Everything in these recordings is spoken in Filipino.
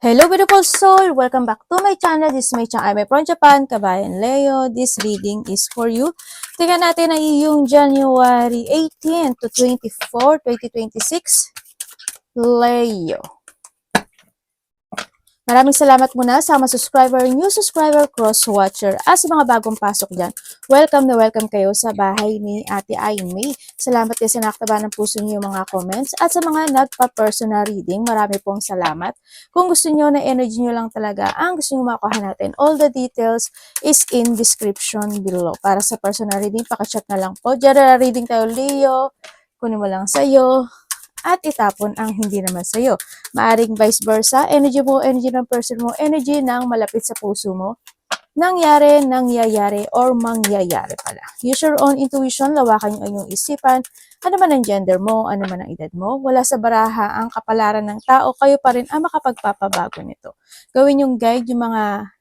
Hello beautiful soul! Welcome back to my channel. This is my channel. I'm from Japan, Kabayan Leo. This reading is for you. Tingnan natin ang iyong January 18 to 24, 2026. Leo. Maraming salamat muna sa mga subscriber, new subscriber, cross-watcher, at sa mga bagong pasok dyan. Welcome na welcome kayo sa bahay ni Ate Aimee. Salamat din sa nakataba ng puso niyo mga comments at sa mga nagpa-personal reading. Marami pong salamat. Kung gusto niyo na energy niyo lang talaga, ang gusto niyo makuha natin, all the details is in description below. Para sa personal reading, pakichat na lang po. General reading tayo, Leo. Kunin mo lang sa'yo at itapon ang hindi naman sa'yo. Maaring vice versa, energy mo, energy ng person mo, energy ng malapit sa puso mo, nangyari, nangyayari, or mangyayari pala. Use your own intuition, lawakan yung inyong isipan, ano man ang gender mo, ano man ang edad mo, wala sa baraha ang kapalaran ng tao, kayo pa rin ang makapagpapabago nito. Gawin yung guide, yung mga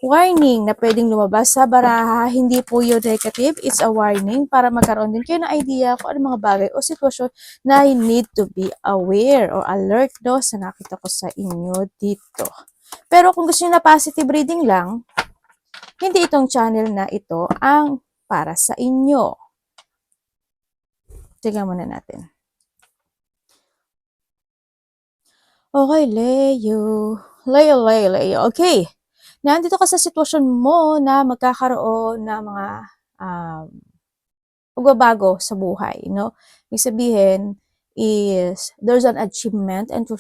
warning na pwedeng lumabas sa baraha, hindi po yun negative, it's a warning para magkaroon din kayo ng idea kung ano mga bagay o sitwasyon na you need to be aware or alert do sa nakita ko sa inyo dito. Pero kung gusto niyo na positive reading lang, hindi itong channel na ito ang para sa inyo. Tingnan muna natin. Okay, Leo. Leo. Okay. Nandito ka sa sitwasyon mo na magkakaroon ng mga pagbabago sa buhay, no? Ibig sabihin is there's an achievement and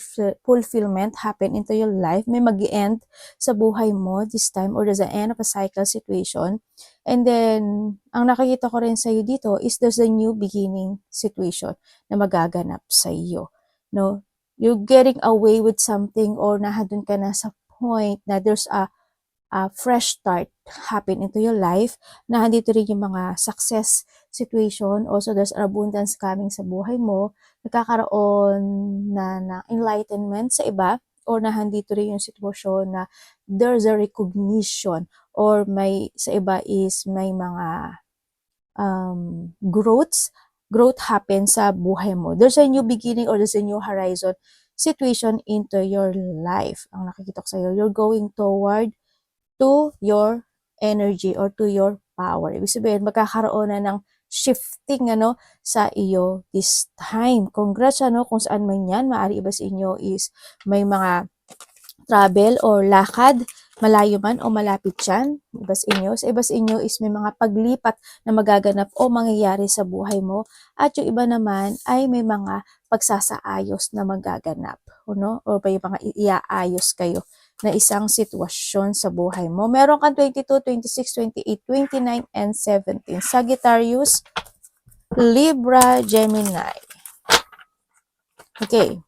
fulfillment happen into your life. May mag-end sa buhay mo this time or there's an end of a cycle situation. And then, ang nakikita ko rin sa iyo dito is there's a new beginning situation na magaganap sa iyo, no? You're getting away with something or nahadun ka na sa point na there's a fresh start happen into your life, na handito rin yung mga success situation. Also, there's abundance coming sa buhay mo. Nagkakaroon na ng enlightenment sa iba, or nahandito rin yung sitwasyon na there's a recognition, or may sa iba is may mga growth happen sa buhay mo. There's a new beginning or there's a new horizon situation into your life. Ang nakikita ko sa'yo, you're going toward to your energy or to your power. Ibig sabihin, magkakaroon na ng shifting sa iyo this time. Congrats kung saan man yan. Maaari iba sa inyo is may mga travel or lakad, malayo man o malapit yan. Iba sa inyo. Sa iba sa inyo is may mga paglipat na magaganap o mangyayari sa buhay mo. At yung iba naman ay may mga pagsasaayos na magaganap. O may mga iaayos kayo na isang sitwasyon sa buhay mo. Meron kang 22, 26, 28, 29, and 17. Sagittarius, Libra, Gemini. Okay.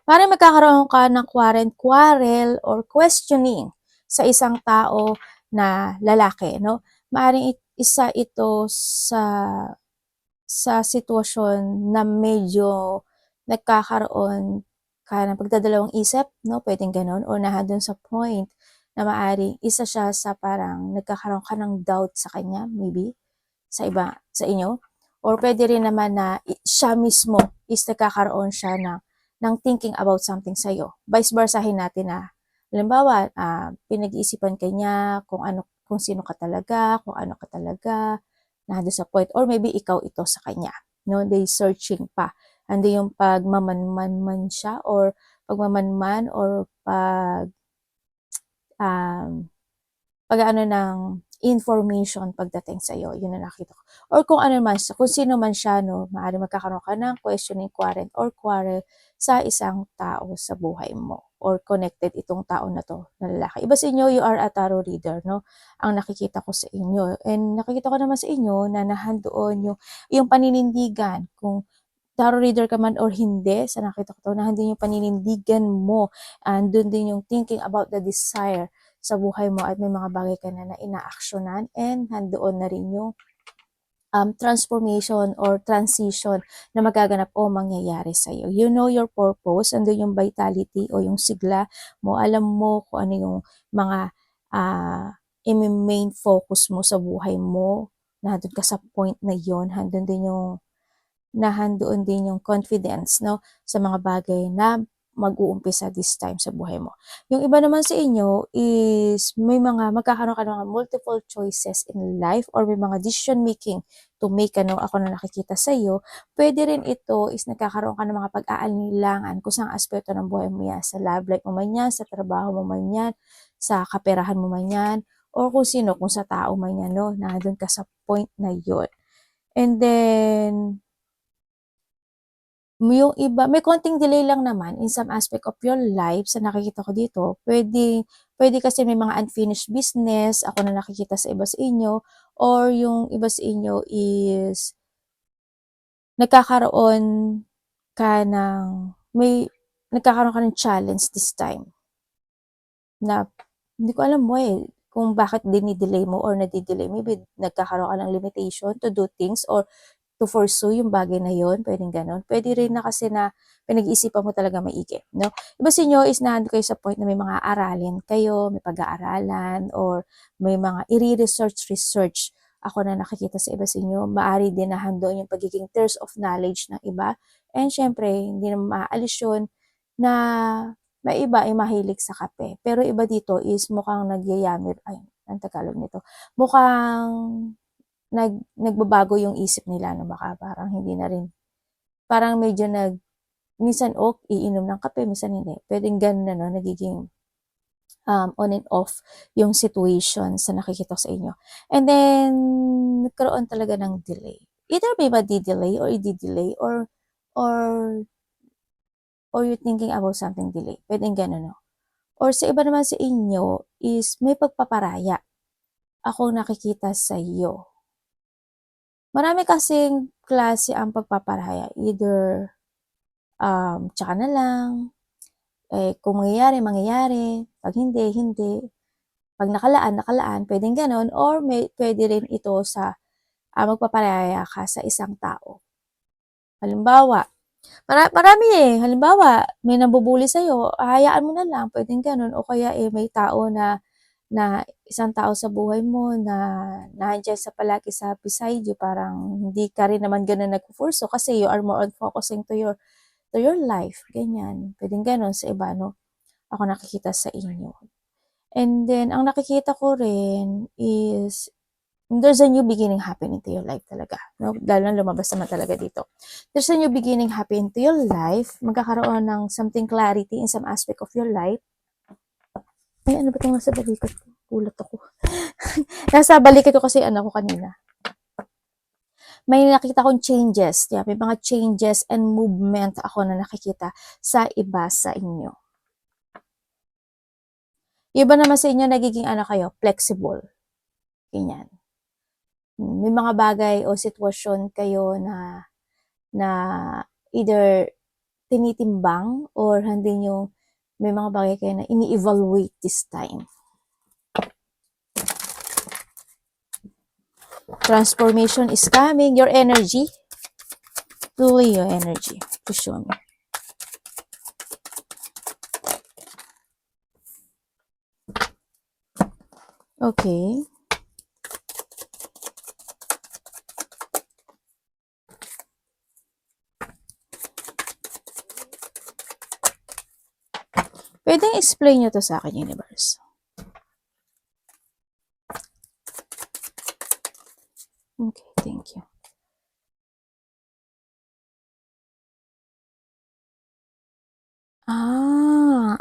Maring magkakaroon ka ng quarrel or questioning sa isang tao na lalaki, no? Maring isa ito sa sitwasyon na medyo nagkakaroon ka ng pagdadalawang isip, no? Pwedeng ganon, or nahadun sa point na maaring isa siya sa parang nagkakaroon ka ng doubt sa kanya, maybe, sa iba, sa inyo. Or pwede rin naman na siya mismo is nagkakaroon siya ng thinking about something sa'yo. Vice versahin natin na, halimbawa, pinag-iisipan ka niya kung sino ka talaga, kung ano ka talaga, nandun sa point, or maybe ikaw ito sa kanya, no? They searching pa. Hindi yung pagmamanman siya, or pagmamanman, or pag-ano ng information pagdating sa iyo, yun na nakita ko. Or kung ano man, kung sino man siya, no, maaari magkakaroon ka ng questioning, quarrel, or quarrel sa isang tao sa buhay mo, or connected itong tao na to, na lalaki. Iba sa inyo, you are a tarot reader, no? Ang nakikita ko sa inyo. And nakikita ko naman sa inyo na nahandoon yung paninindigan, kung tarot reader ka man or hindi, sa nakita ko to, nahandun yung paninindigan mo, and dun din yung thinking about the desire sa buhay mo, at may mga bagay ka na inaaksyonan, and nandoon na rin yung transformation or transition na magaganap o mangyayari sa iyo. You know your purpose, andun yung vitality o yung sigla mo. Alam mo kung ano yung mga main focus mo sa buhay mo. Nandun ka sa point na yon. Handun din yung nahandoon din yung confidence, no, sa mga bagay na mag-uumpisa this time sa buhay mo. Yung iba naman sa inyo is magkakaroon ka ng mga multiple choices in life or may mga decision making to make, ano, ako na nakikita sa iyo. Pwede rin ito is nagkakaroon ka ng mga pag-aalinlangan kung saan aspeto ng buhay mo yan. Sa love life mo man yan, sa trabaho mo man yan, sa kaperahan mo man yan, or kung sino, kung sa tao man yan, no, na doon ka sa point na yun. And then, yung iba, may konting delay lang naman in some aspect of your life sa nakikita ko dito. Pwede kasi may mga unfinished business, ako na nakikita sa iba sa inyo, or yung iba sa inyo is nagkakaroon may nagkakaroon ka ng challenge this time na hindi ko alam mo kung bakit dinidelay mo or nadidelay. Maybe nagkakaroon ka ng limitation to do things or to pursue yung bagay na yon, pwedeng ganon. Pwede rin na kasi na pinag-iisipan mo talaga maigi, no? Iba sa inyo is nahando kayo sa point na may mga aralin kayo, may pag-aaralan, or may mga research. Ako na nakikita sa iba sa inyo, maari din na handoon yung pagiging thirst of knowledge ng iba. And syempre, hindi naman maaalis yun na may iba ay mahilig sa kape. Pero iba dito is mukhang nagyayamir, ay, ang Tagalog nito, mukhang nagbabago yung isip nila na baka parang hindi na rin, parang medyo minsan iinom ng kape, minsan hindi. Pwedeng ganun na, no, nagiging on and off yung situation sa nakikita ko sa inyo. And then, nagkaroon talaga ng delay. Either may madi-delay or i-delay or you're thinking about something delay. Pwedeng ganun, no? Or sa iba naman sa inyo is may pagpaparaya ako nakikita sa iyo. Marami kasing klase ang pagpaparaya. Either, tsaka na lang, kung mangyayari, pag hindi, hindi. Pag nakalaan, pwedeng ganon, or pwede rin ito sa magpaparaya ka sa isang tao. Halimbawa, marami halimbawa, may nambubuli sa'yo, hayaan mo na lang, pwedeng ganon, o kaya may tao na isang tao sa buhay mo na nandiyan sa palagi sa beside you, parang hindi ka rin naman ganun nagpo-force kasi you are more on focusing to your life, ganyan. Pwedeng ganon sa iba, no? Ako nakikita sa inyo. And then, ang nakikita ko rin is there's a new beginning happening to your life talaga. No? Dahil na lumabas naman talaga dito. There's a new beginning happening to your life. Magkakaroon ng something clarity in some aspect of your life. Ay, ano ba itong nasa balikat ko? Ulat ako. Nasa balikat ko kasi ko kanina. May nakita kong changes. Yeah, may mga changes and movement ako na nakikita sa iba sa inyo. Iba naman sa inyo, nagiging kayo, flexible. Ganyan. May mga bagay o sitwasyon kayo na either tinitimbang or hindi nyo, may mga bagay kayo na ini-evaluate this time. Transformation is coming. Your energy. Truly your energy. To show me. Okay. Pwedeng explain nyo to sa akin, universe. Okay, thank you.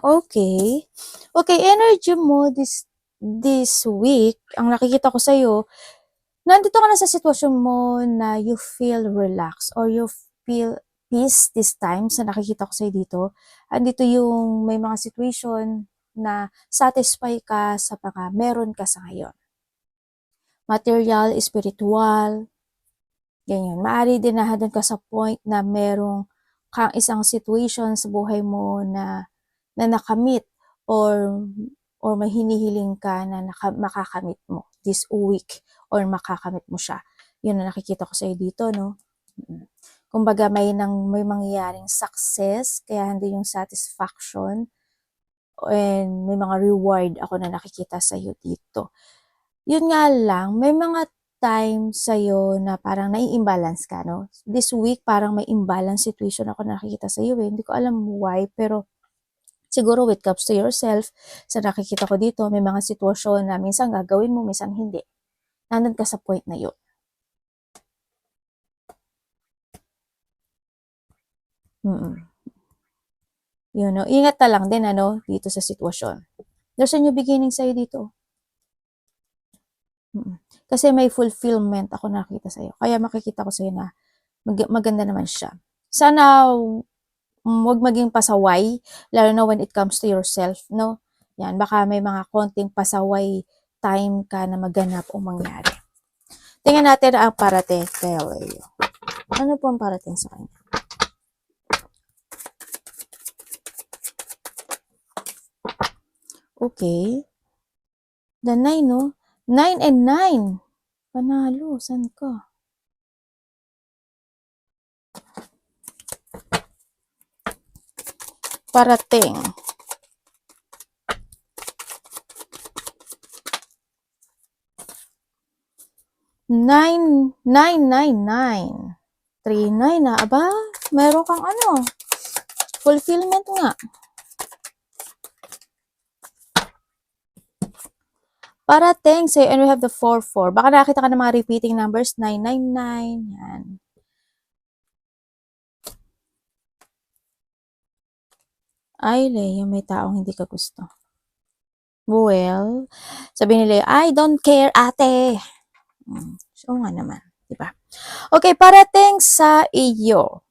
Okay. Okay, energy mo this week, ang nakikita ko sa'yo, nandito ka na sa sitwasyon mo na you feel relaxed or you feel peace this time sa nakikita ko sa'yo dito. Andito yung may mga situation na satisfy ka sa mga meron ka sa ngayon. Material, spiritual, ganyan. Maari din na doon ka sa point na merong kang isang situation sa buhay mo na nakamit or may hinihiling ka na makakamit mo this week or makakamit mo siya. Yun na nakikita ko sa'yo dito, no? Kumbaga may mangyayaring success, kaya hindi yung satisfaction and may mga reward ako na nakikita sa'yo dito. Yun nga lang, may mga time sa'yo na parang nai-imbalance ka, no? This week, parang may imbalance situation ako nakikita sa'yo eh. Hindi ko alam why, pero siguro when it comes to yourself, sa nakikita ko dito, may mga sitwasyon na minsan gagawin mo, minsan hindi. Nandun ka sa point na yun. Yun, no? Ingat ka lang din, dito sa sitwasyon. There's a new beginning sa'yo dito. Kasi may fulfillment ako nakita sa'yo. Kaya makikita ko sa'yo na maganda naman siya. Sana huwag maging pasaway, lalo na when it comes to yourself, no? Yan, baka may mga konting pasaway time ka na maganap o mangyari. Tingnan natin ang parating kay Leo. Ano po ang parating sa kanya? Okay. The 9, no? 9 and 9. Panalo, saan ka? Parating. 9, 9, 9, 9. 3, 9 na. Aba, meron kang fulfillment nga. Parating sa'yo, and we have the 4, 4. Baka nakita ka ng mga repeating numbers, 9, 9, 9. Yan. Ay, Leo, may taong hindi ka gusto. Well, sabi ni Leo, I don't care, ate. So nga naman, di ba? Okay, parating sa iyo.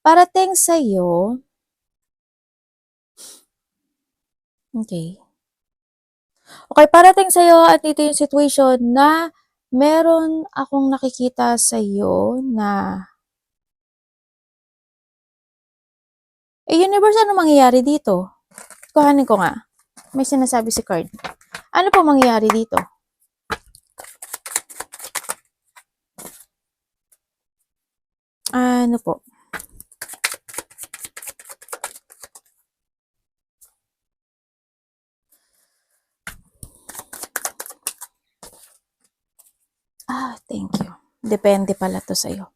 Parating sa iyo. Okay. Okay, parating sa iyo at ito yung situation na meron akong nakikita sa iyo na universe, ano mangyayari dito? Kuhanin ko nga. May sinasabi si card. Ano po mangyayari dito? Ano po? Thank you. Depende pala to sa'yo.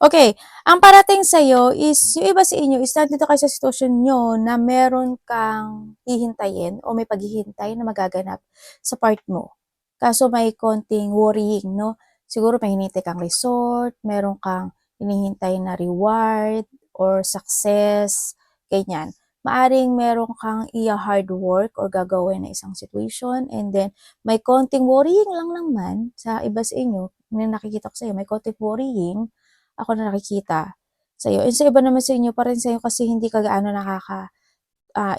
Okay, ang parating sa'yo is, yung iba sa inyo, is nandito kayo sa sitwasyon nyo na meron kang hihintayin o may paghihintay na magaganap sa part mo. Kaso may konting worrying, no? Siguro may hinihintay kang resort, meron kang hinihintay na reward or success, ganyan. Maaring meron kang hard work or gagawin na isang situation, and then may konting worrying lang naman sa iba sa inyo, na nakikita ko sa'yo, may konting worrying ako na nakikita sa'yo. And sa iba naman sa inyo, pa rin sa'yo kasi hindi ka gaano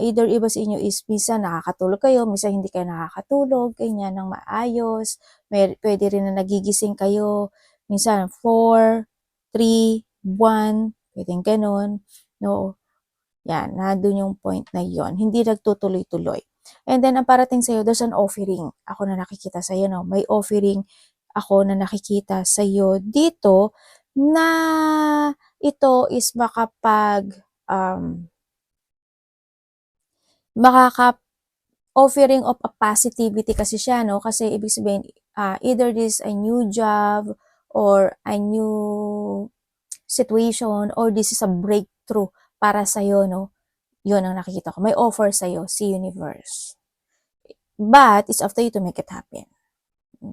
either iba sa inyo is minsan nakakatulog kayo, minsan hindi kayo nakakatulog, ganyan, ng maayos. Pwede rin na nagigising kayo, minsan 4, 3, 1, pwedeng ganun. No, yan, nandun yung point na yon. Hindi nagtutuloy-tuloy. And then, ang parating sa'yo, there's an offering. Ako na nakikita sa'yo, no? May offering ako na nakikita sa'yo dito na ito is offering of a positivity kasi siya, no? Kasi ibig sabihin, either this a new job or a new situation or this is a breakthrough para sa'yo, no? Yun ang nakikita ko. May offer sa'yo, si universe. But, it's up to you to make it happen.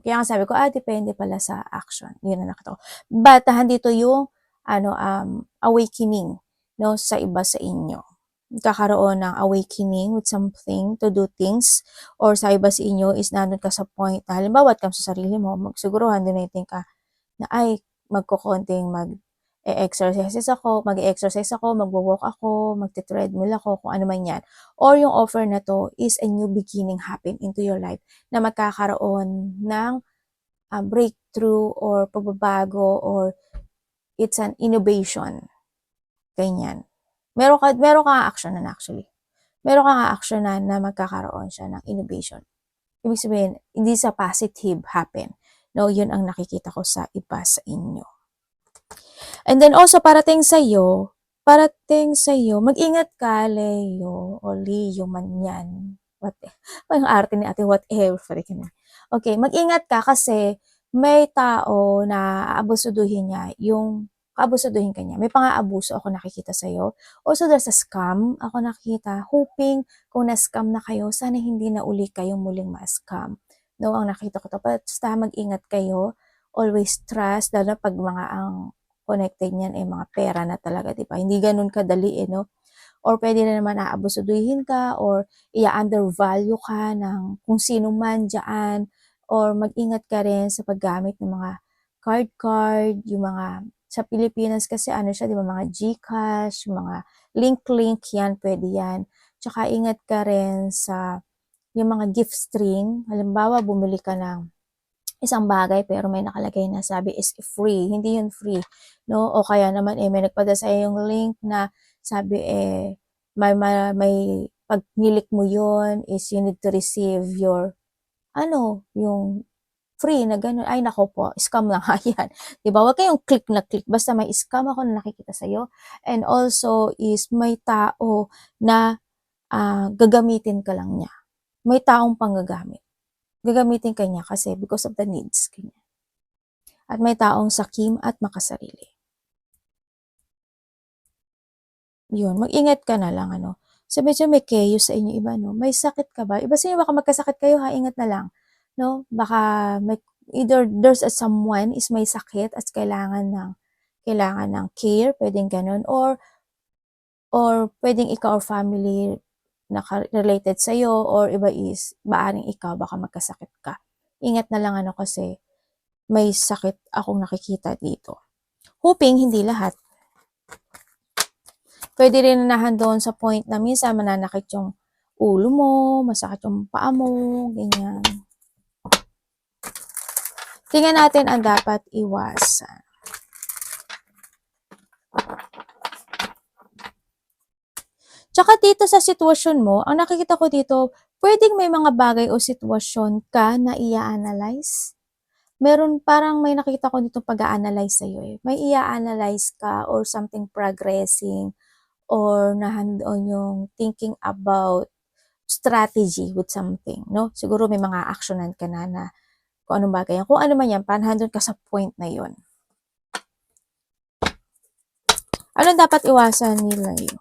Kaya nga sabi ko, depende pala sa action. Yun ang nakita ko. But, handito yung, awakening, no, sa iba sa inyo. Kakaroon ng awakening with something to do things, or sa iba sa inyo is nandun ka sa point na, halimbawa, at sa sarili mo, siguro handinating ka na, magkukonting mag-exercise ako, magwo-walk ako, magte-treadmill ako, kung ano man yan. Or yung offer na to is a new beginning happen into your life na magkakaroon ng breakthrough or pagbabago or it's an innovation. Ganyan. Meron kang action na actually. Meron kang action na magkakaroon siya ng innovation. Ibig sabihin, hindi sa positive happen. No, yun ang nakikita ko sa iba sa inyo. And then also, parating sa'yo, mag-ingat ka, Leo, o Leo man yan. Yung arte ni ate, whatever. Okay, mag-ingat ka kasi may tao na aabusuduhin niya yung aabusuduhin ka niya. May pang-aabuso ako nakikita sa'yo. Also, there's a scam ako nakikita. Hoping kung na-scam na kayo, sana hindi na uli kayong muling ma-scam. No, ang nakita ko to. Basta mag-ingat kayo. Always trust, lalo pag mga ang connected niyan ay mga pera na talaga, di ba? Hindi ganun kadali, no? Or pwede na naman aabusuduhin ka or i-undervalue ka ng kung sino man dyan or mag-ingat ka rin sa paggamit ng mga card, yung mga sa Pilipinas kasi ano siya, di ba, mga GCash, mga link, yan, pwede yan. Tsaka ingat ka rin sa yung mga gift string. Halimbawa, bumili ka ng isang bagay pero may nakalagay na sabi is free. Hindi yun free, no? O kaya naman may nagpadala sa yung link na sabi may pag nilik mo yun is you need to receive your yung free na gano'n. Ay nako po, scam na nga yan. 'Di ba? Huwag kayong click na click basta may scam ako na nakikita sa'yo. And also is may tao na gagamitin ka lang niya. May taong panggagamit. Gagamitin ka niya kasi because of the needs kanya. At may taong sakim at makasarili. Yun, mag-ingat ka na lang, So, medyo may chaos sa inyo iba, no? May sakit ka ba? Iba sa inyo, baka magkasakit kayo, ha? Ingat na lang, no? Baka either there's someone is may sakit at kailangan ng care, pwedeng ganun, or pwedeng ikaw or family related sa'yo, or iba is, maaring ikaw, baka magkasakit ka. Ingat na lang, kasi may sakit akong nakikita dito. Hoping, hindi lahat. Pwede rin unahan doon sa point na minsan mananakit yung ulo mo, masakit yung paa mo, ganyan. Tingnan natin ang dapat iwasan. Tsaka dito sa sitwasyon mo, ang nakikita ko dito, pwedeng may mga bagay o sitwasyon ka na i-analyze. Meron parang may nakita ko dito pag-a-analyze sa'yo eh. May i-analyze ka or something progressing or nahandoon yung thinking about strategy with something, no? Siguro may mga actionan ka na kung anong bagay yan. Kung ano man yan, panhandon ka sa point na yon. Ano dapat iwasan nila yun?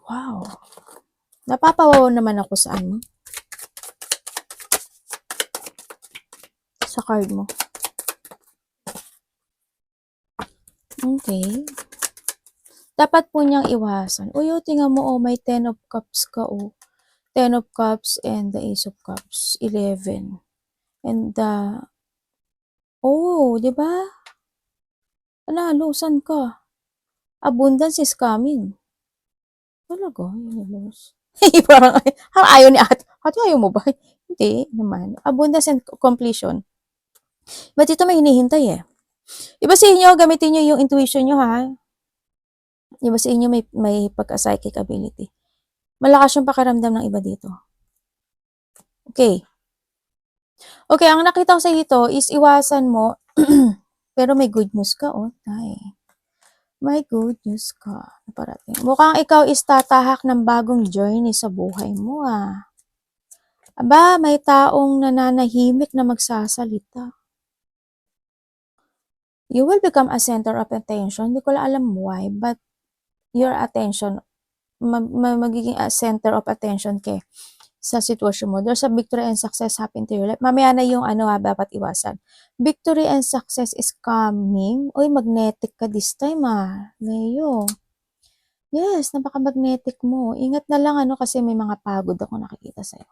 Wow. Napapawaw naman ako sa sa card mo. Okay. Dapat po niyang iwasan. Uy, tingnan mo, may 10 of Cups ka, 10 of Cups and the Ace of Cups. 11. And di ba? Lusan ka. Abundance is coming. Talaga, universe. Parang ayaw ni ate. Ate, ayaw mo ba? Hindi naman. Abundance and completion. But ito may hinihintay eh. Iba sa inyo, gamitin nyo yung intuition nyo ha. Iba sa inyo may pagka-psychic ability. Malakas yung pakiramdam ng iba dito. Okay. Okay, ang nakita ko sa dito is iwasan mo. Pero may good news ka, tay. May good news ka. Parating. Mukhang ikaw is tatahak ng bagong journey sa buhay mo, Aba, may taong nananahimik na magsasalita. You will become a center of attention. Hindi ko lang alam why, but your attention, magiging a center of attention sa sitwasyon mo. There's a victory and success happen to your life. Mamaya na yung dapat iwasan. Victory and success is coming. Uy, magnetic ka this time, Leo. Yes, napaka-magnetic mo. Ingat na lang, kasi may mga pagod ako nakikita sa'yo.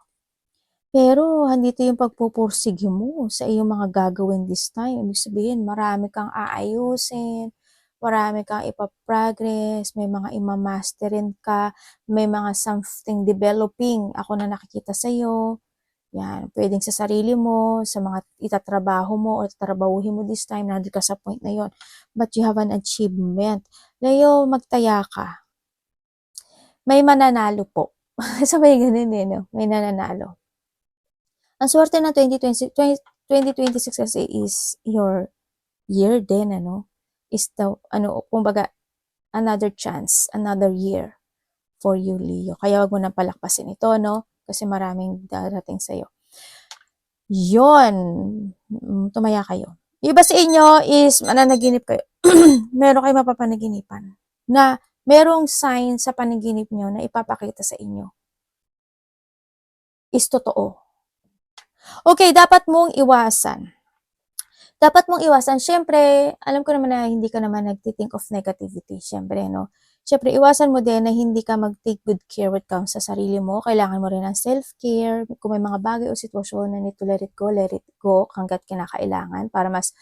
Pero, handito yung pagpupursige mo sa iyong mga gagawin this time. Ibig sabihin, marami kang aayusin, marami kang ipaprogress, may mga imamasterin ka, may mga something developing ako na nakikita sa'yo. Yan, pwedeng sa sarili mo, sa mga itatrabaho mo o tatrabahuhin mo this time, nandun ka sa point na yon. But you have an achievement. Leo, magtaya ka. May mananalo po. So, may ganun no? May nananalo. Ang swerte na 2026 kasi is your year din, is the, kumbaga, another chance, another year for you, Leo. Kaya wag mo nang palakpasin ito, no? kasi maraming darating sa'yo. Yon, tumaya kayo. Iba sa inyo is mananaginip kayo. Meron kayo mapapanaginipan na merong sign sa panaginip nyo na ipapakita sa inyo is totoo. Okay, dapat mong iwasan. Dapat mong iwasan. Siyempre, alam ko naman na hindi ka naman nagtithink of negativity. Siyempre, no? Siyempre, iwasan mo din na hindi ka mag-take good care when it comes sa sarili mo. Kailangan mo rin ng self-care. Kung may mga bagay o sitwasyon na need to let it go hanggat kinakailangan para mas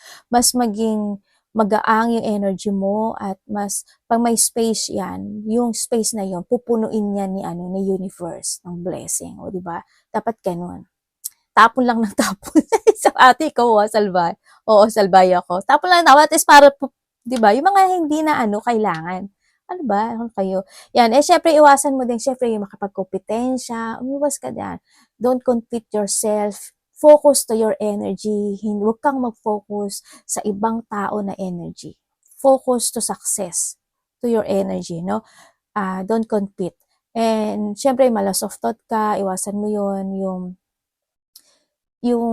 maging magaang yung energy mo at mas, pag may space yan, yung space na yun, pupunuin yan ni universe, ng blessing. O, diba? Dapat ganun. Tapon lang ng tapon. Sa ate ko, salbay. Oo, salbay ako. Tapon lang ng tapon. At is para, di ba, yung mga hindi na kailangan. Ano ba? Ano kayo? Yan. Syempre, iwasan mo din. Syempre, yung makapagkompetensya. Umiwas ka dyan. Don't compete yourself. Focus to your energy. Huwag kang mag-focus sa ibang tao na energy. Focus to success. To your energy, no? Don't compete. And, syempre, malas of thought ka. Iwasan mo yun. Yung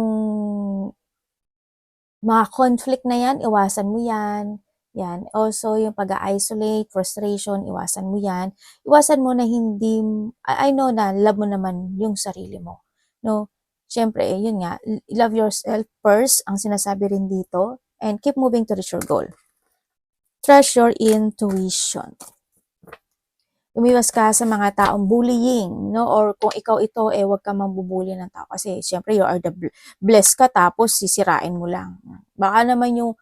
mga conflict na yan, iwasan mo yan. Yan. Also, yung pag-isolate, frustration, iwasan mo yan. Iwasan mo na hindi, I know na love mo naman yung sarili mo. No? Siyempre, yun nga, love yourself first, ang sinasabi rin dito, and keep moving to reach your goal. Trust your intuition. Umiwas ka sa mga taong bullying, no? Or kung ikaw ito, wag ka mambubully ng tao. Kasi, syempre, you are the blessed ka, tapos sisirain mo lang. Baka naman yung,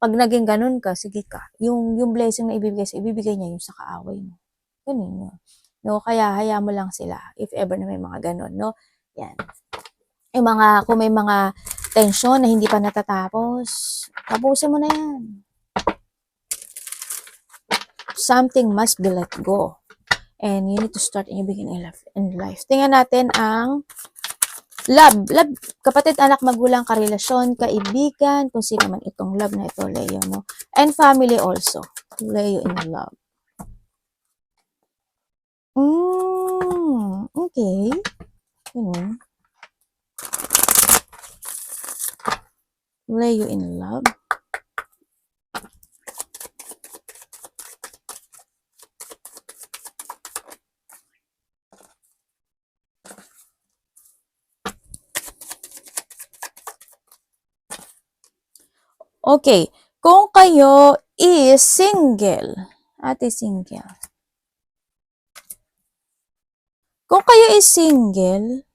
pag naging ganun ka, sige ka. Yung blessing na ibibigay niya yung sa kaaway mo. Ganun yun. No? Kaya, hayaan mo lang sila, if ever na may mga ganun, no? Yan. Kung may mga tension na hindi pa natatapos, tapusin mo na yan. Something must be let go. And you need to start a new beginning in life. Tingnan natin ang love. Love, kapatid, anak, magulang, karelasyon, kaibigan, kung sino man itong love na ito, Leo, no? And family also. Leo in love. Okay. Leo in love. Okay, kung kayo is single, ate single. Kung kayo is single,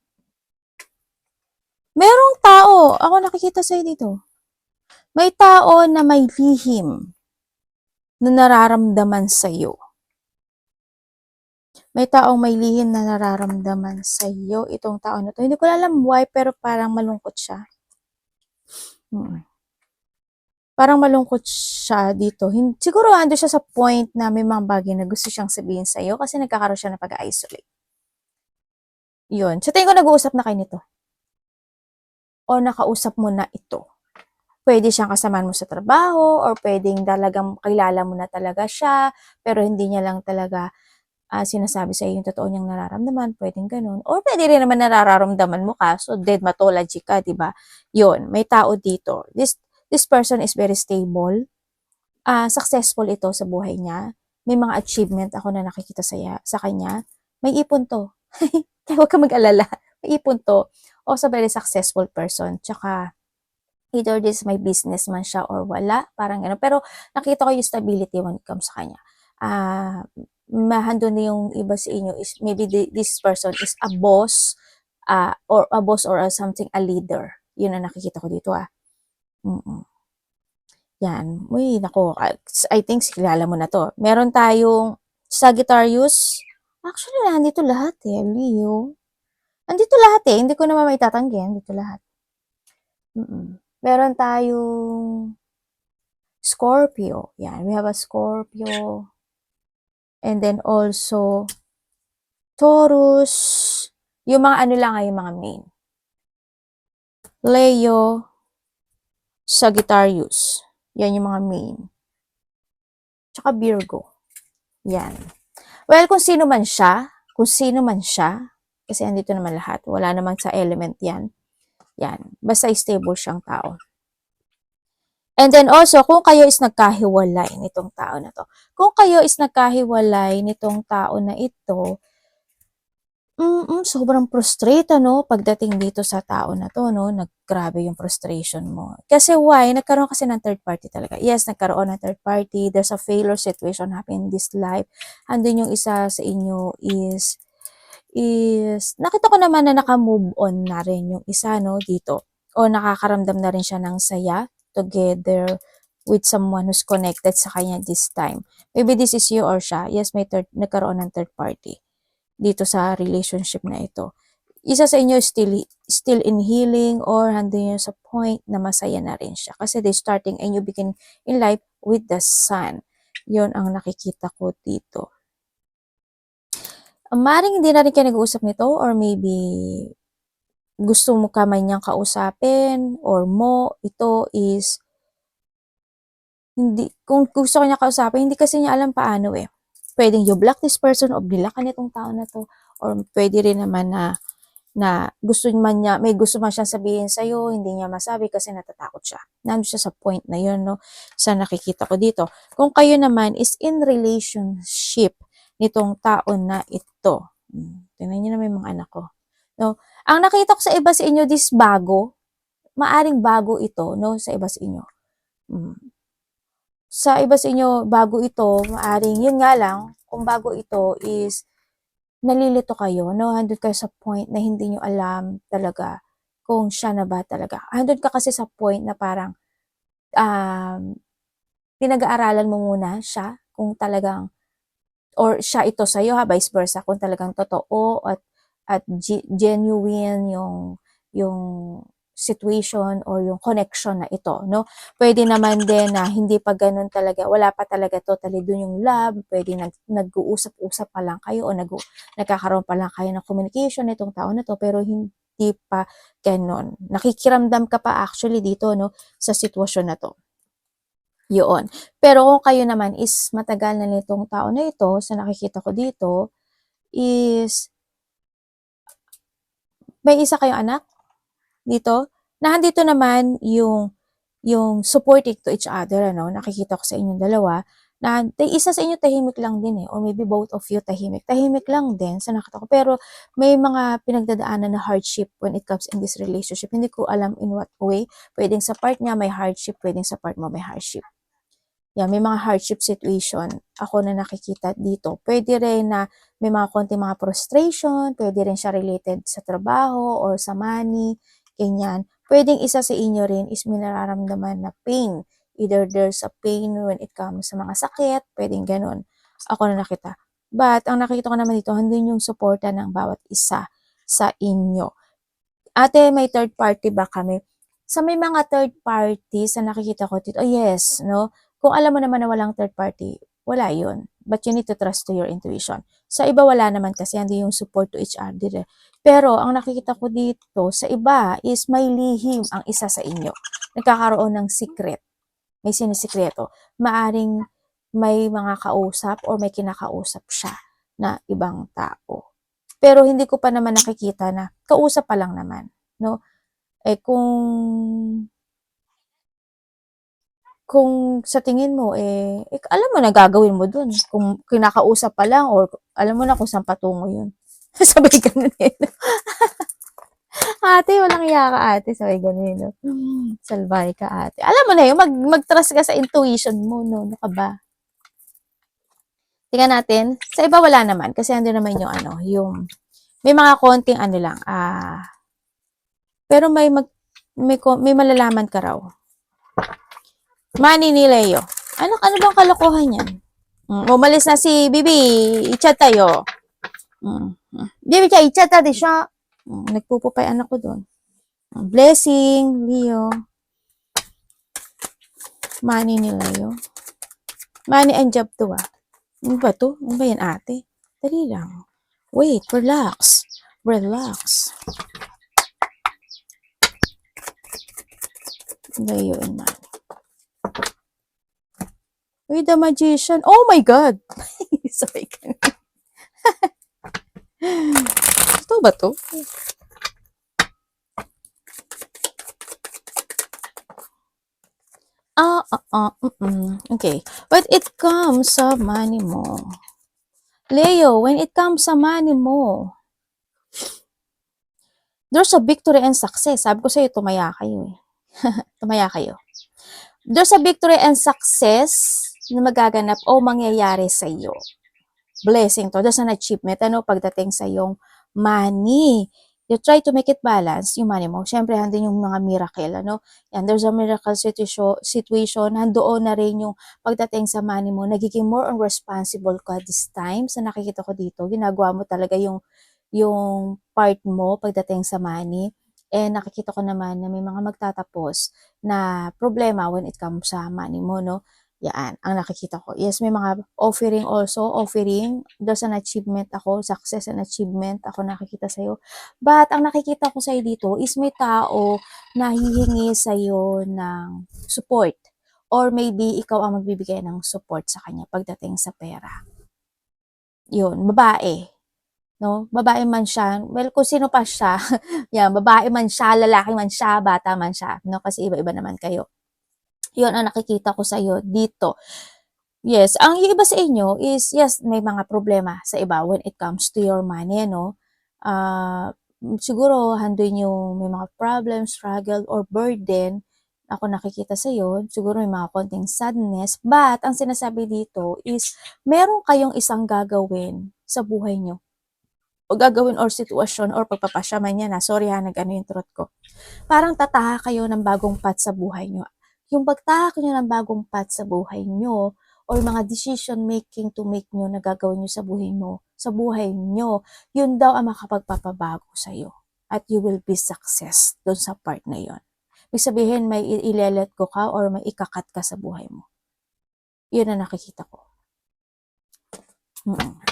merong tao, ako nakikita sa'yo dito, may tao na may lihim na nararamdaman sa'yo. May taong may lihim na nararamdaman sa'yo, itong tao na to. Hindi ko alam why, pero parang malungkot siya. Parang malungkot siya dito. Siguro ando siya sa point na may mga bagay na gusto siyang sabihin sa'yo kasi nagkakaroon siya ng pag-isolate. Yun. Sa tingin ko nag-uusap na kayo nito. O nakausap mo na ito. Pwede siyang kasamaan mo sa trabaho or pwedeng talagang kilala mo na talaga siya pero hindi niya lang talaga sinasabi sa iyo yung totoo niyang nararamdaman, pwedeng ganun. Or pwede rin naman nararamdaman mo ka, so dermatology ka, di ba? Yun, may tao dito. This person is very stable. Successful ito sa buhay niya. May mga achievement ako na nakikita sa kanya. May ipon to. Kaya huwag ka mag-alala. May ipon to. Also very successful person. Tsaka, either this may businessman siya or wala. Parang gano'n. Pero nakita ko yung stability when it comes sa kanya. Mahandon na yung iba sa inyo is maybe this person is a boss or something, a leader. Yun ang nakikita ko dito Yan. Uy, nako. I think kilala mo na to. Meron tayong Sagittarius. Actually, nandito lahat Leo. Nandito lahat Hindi ko naman may tatanggi. Nandito lahat. Meron tayong Scorpio. Yan. We have a Scorpio. And then also Taurus. Yung mga lang yung mga main. Leo, Sagittarius. Yan yung mga main. Tsaka Virgo. Yan. Well, kung sino man siya, Kasi andito naman lahat. Wala naman sa element yan. Yan. Basta stable siyang tao. And then also, kung kayo is nagkahiwalay nitong tao na to. Kung kayo is nagkahiwalay nitong tao na ito, sobrang frustrate, no? Pagdating dito sa tao na to, no? Naggrabe yung frustration mo. Kasi why? Nagkaroon kasi ng third party talaga. Yes, nagkaroon ng third party. There's a failure situation happening in this life. Andun yung isa sa inyo is nakita ko naman na naka-move on na rin yung isa, no? Dito. O nakakaramdam na rin siya ng saya together with someone who's connected sa kanya this time. Maybe this is you or siya. Yes, nagkaroon ng third party dito sa relationship na ito. Isa sa inyo still in healing or handun yun sa point na masaya na rin siya. Kasi they starting a new beginning in life with the sun. Yun ang nakikita ko dito. Maring hindi na rin kayo nag-uusap nito or maybe gusto mo ka man niyang kausapin or ito is hindi, kung gusto ko niya kausapin, hindi kasi niya alam paano eh. Pwedeng you block this person o block ka nitong tao na to. Or pwede rin naman na may gusto man siyang sabihin sa'yo, hindi niya masabi kasi natatakot siya. Nandun siya sa point na yun, no? Sa nakikita ko dito. Kung kayo naman is in relationship nitong tao na ito. Tingnan niyo na may mga anak ko. No? Ang nakita ko sa iba sa inyo, this bago. Maaring bago ito, no? Sa iba sa inyo. Sa iba sa inyo, bago ito, maaring, yun nga lang, kung bago ito is, nalilito kayo, no? Handun kayo sa point na hindi nyo alam talaga kung siya na ba talaga. Handun ka kasi sa point na parang, pinag-aaralan mo muna siya, kung talagang, or siya ito sa'yo ha, vice versa, kung talagang totoo at genuine yung situation or yung connection na ito, no? Pwede naman din na hindi pa ganun talaga, wala pa talaga totally dun yung love, pwede nag-uusap-usap pa lang kayo o nagkakaroon pa lang kayo ng communication nitong tao na to, pero hindi pa ganun. Nakikiramdam ka pa actually dito, no, sa sitwasyon na to. Yun. Pero kung kayo naman is matagal na nitong tao na ito, sa nakikita ko dito, is may isa kayong anak dito, na andito naman yung supporting to each other, ano, nakikita ko sa inyong dalawa, na isa sa inyo tahimik lang din eh, or maybe both of you tahimik lang din sa nakita ko, pero may mga pinagdadaanan na hardship when it comes in this relationship. Hindi ko alam in what way, pwedeng sa part niya may hardship, pwedeng sa part mo may hardship. Yan, may mga hardship situation ako na nakikita dito. Pwede rin na may mga konting mga frustration, pwede rin siya related sa trabaho or sa money, ganyan. Pwedeng isa sa inyo rin is may nararamdaman na pain. Either there's a pain when it comes sa mga sakit, pwedeng ganun. Ako na nakita. But, ang nakita ko naman dito, handun yung suporta ng bawat isa sa inyo. Ate, may third party ba kami? Sa may mga third party, sa nakikita ko dito, oh yes, no? Kung alam mo naman na walang third party, wala yun. But you need to trust to your intuition. Sa iba, wala naman kasi hindi yung support to each other. Pero, ang nakikita ko dito, sa iba is may lihim ang isa sa inyo. Nagkakaroon ng secret. May sinisikreto. Maaring may mga kausap or may kinakausap siya na ibang tao. Pero hindi ko pa naman nakikita na kausap pa lang naman, no? Eh kung sa tingin mo alam mo na gagawin mo dun kung kinakausap pa lang or alam mo na kung saan patungo yun. Sabay ganun eh. Ate, walang iya ka ate. Sabay ganun no. Salbay ka ate. Alam mo na yun, mag-trust ka sa intuition mo, no? Ano ka ba? Tingnan natin. Sa iba wala naman kasi ando naman yung may mga konting lang, pero may malalaman ka raw. Money ni Leo. Ano bang kalokohan yan? Umalis na si Bibi. I-chat tayo. Bibi ka, i-chat tayo siya. Nagpupupay anak ko doon. Blessing, Leo. Money ni Leo. Money and job to Ano ba to? Ano ba yan ate? Dali lang. Wait, relax. Relax. Leo and money. Wait, the magician. Oh my God! Sorry. Ito Totoo ba to? Okay. When it comes sa money mo, Leo, when it comes sa money mo, there's a victory and success. Sabi ko sa'yo, tumaya kayo eh. Tumaya kayo. There's a victory and success na magaganap o mangyayari sa iyo. Blessing to. There's an achievement. Ano, pagdating sa iyong money. You try to make it balance, yung money mo. Siyempre, handin yung mga miracle, ano. Yan, there's a miracle situation. Handoon na rin yung pagdating sa money mo. Nagiging more on responsible ka this time. Sa nakikita ko dito, ginagawa mo talaga yung part mo pagdating sa money. And nakikita ko naman na may mga magtatapos na problema when it comes sa money mo, no? Yan, ang nakikita ko. Yes, may mga offering also, offering. There's an achievement ako, success and achievement ako nakikita sa'yo. But, ang nakikita ko sa'yo dito is may tao na hihingi sa'yo ng support. Or maybe, ikaw ang magbibigay ng support sa kanya pagdating sa pera. Yun, babae. No? Babae man siya. Well, kung sino pa siya, yan, babae man siya, lalaki man siya, bata man siya. No? Kasi iba-iba naman kayo. Yun ang nakikita ko sa iyo dito. Yes, ang iba sa inyo is, yes, may mga problema sa iba when it comes to your money, no? Siguro, handun yung may mga problem, struggle, or burden. Ako nakikita sa iyo, siguro may mga konting sadness. But, ang sinasabi dito is, meron kayong isang gagawin sa buhay nyo. O gagawin or sitwasyon or pagpapasya man yan. Sorry ha, nag-ano yung throat ko. Parang tataha kayo ng bagong path sa buhay nyo. Yung pagtahak nyo ng bagong path sa buhay nyo, or mga decision making to make nyo na gagawin nyo sa buhay nyo, yun daw ang makapagpapabago sa'yo. At you will be success doon sa part na yun. Ibig sabihin, may ilelet ko ka or may ikakat ka sa buhay mo. Yun ang nakikita ko.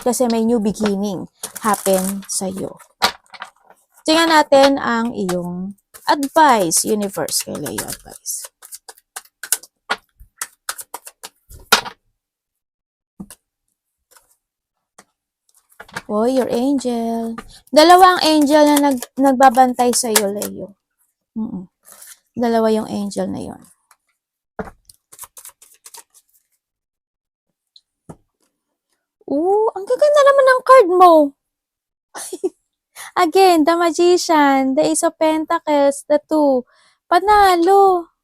Kasi may new beginning happen sa'yo. Tingnan natin ang iyong advice, universe, kay Leo advice. Oh, your angel. Dalawang angel na nagbabantay sa iyo, Leo. Dalawa yung angel na yon. Ang gaganda naman ng card mo. Again, the Magician, the Ace of Pentacles, the Two. Panalo.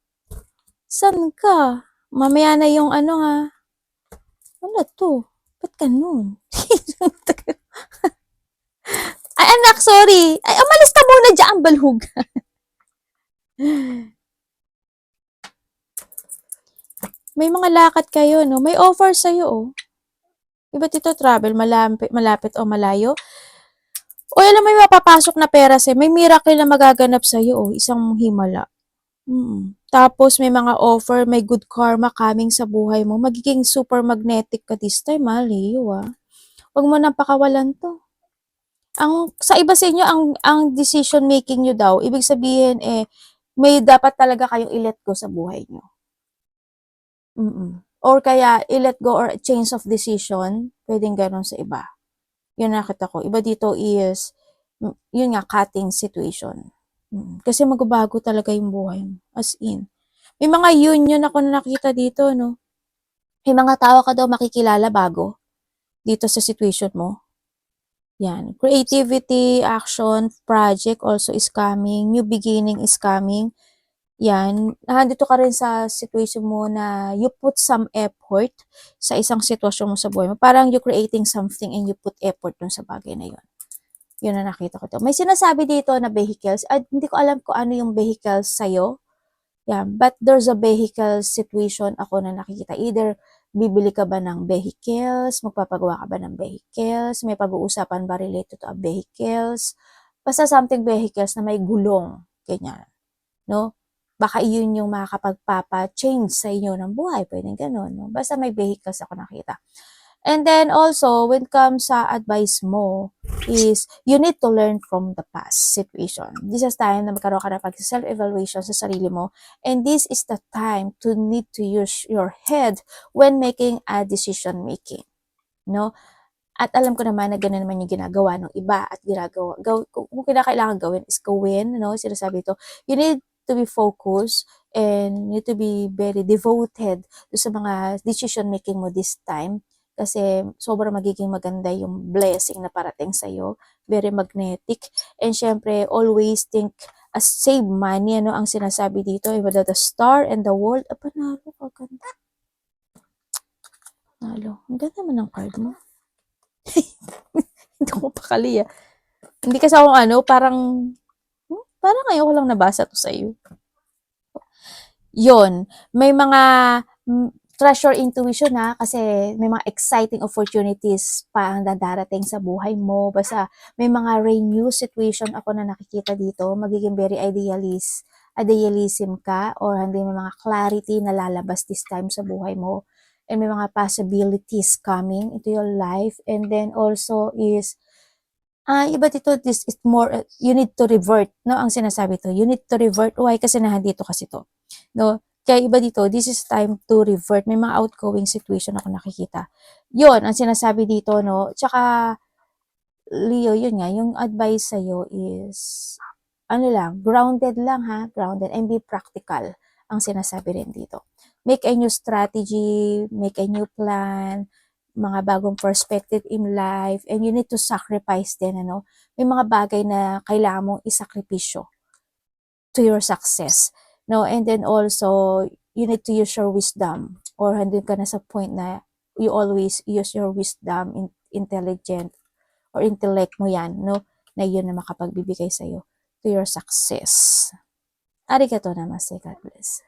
San ka? Mamaya na yung ano ha. Ano to? Ba't ganun? Ay, anak, sorry. Ay, umalis ka muna dyan, balhug. May mga lakad kayo, no? May offer sa'yo, oh. Iba't ito travel, malapit o malayo. O, alam mo, may mapapasok na pera sa'yo. May miracle na magaganap sa'yo, oh. Isang himala. Tapos, may mga offer, may good karma coming sa buhay mo. Magiging super magnetic ka this time, ha, Leo, ha? Huwag mo nang pakawalan to. Sa iba sa inyo, ang decision making nyo daw, ibig sabihin, may dapat talaga kayong i-let go sa buhay nyo. Or kaya, i-let go or change of decision, pwedeng ganon sa iba. Yun nakita ko. Iba dito is, yun nga, cutting situation. Kasi magbabago talaga yung buhay mo. As in. May mga union ako na nakita dito, no? May mga tao ka daw makikilala bago dito sa situation mo. Yan. Creativity, action, project also is coming. New beginning is coming. Yan. Nandito ka rin sa situation mo na you put some effort sa isang sitwasyon mo sa buhay mo. Parang you creating something and you put effort dun sa bagay na yun. Yun na nakita ko to. May sinasabi dito na vehicles. Hindi ko alam kung ano yung vehicles sa'yo. Yan. But there's a vehicle situation ako na nakikita. Either bibili ka ba ng vehicles, magpapagawa ka ba ng vehicles, may pag-uusapan ba related to a vehicles, basta something vehicles na may gulong, ganyan, no? Baka yun yung makakapagpapa-change sa inyo ng buhay, pwedeng ganun, no? Basta may vehicles ako nakita. And then also, when it comes sa advice mo, is you need to learn from the past situation. This is time na magkaroon ka na pag-self-evaluation sa sarili mo. And this is the time to need to use your head when making a decision making. No? At alam ko naman na gano'n naman yung ginagawa ng iba at kung kinakailangan gawin is gawin, no? Sinasabi ito, you need to be focused and you need to be very devoted sa mga decision making mo this time. Kasi sobrang magiging maganda yung blessing na parating sa'yo. Very magnetic. And syempre, always think save money, ano ang sinasabi dito. Whether the star and the world, panalo, kaganda. Panalo. Ang ganda naman ng card mo. Hindi ko pakali Hindi kasi ako parang ngayon ko lang nabasa to sa iyo. Yon, may mga treasure intuition na kasi may mga exciting opportunities pa ang dadarating sa buhay mo. Basta may mga renew situation ako na nakikita dito. Magiging very idealism ka or hindi may mga clarity na lalabas this time sa buhay mo. And may mga possibilities coming into your life. And then also is iba dito, this is more, you need to revert, no? Ang sinasabi to, you need to revert. Why? Kasi nandito kasi to. No? Kaya iba dito, this is time to revert. May mga outgoing situation ako nakikita. Yun, ang sinasabi dito, no? Tsaka, Leo, yun nga, yung advice sa'yo is, grounded lang ha, grounded, and be practical, ang sinasabi rin dito. Make a new strategy, make a new plan, mga bagong perspective in life, and you need to sacrifice din, ano? May mga bagay na kailangan mong isakripisyo to your success, no? And then also, you need to use your wisdom, or handun ka na sa point na you always use your wisdom, intelligent, or intellect mo yan, no? Na yun na makapagbibigay sa'yo to your success. Arigato namaste. God bless.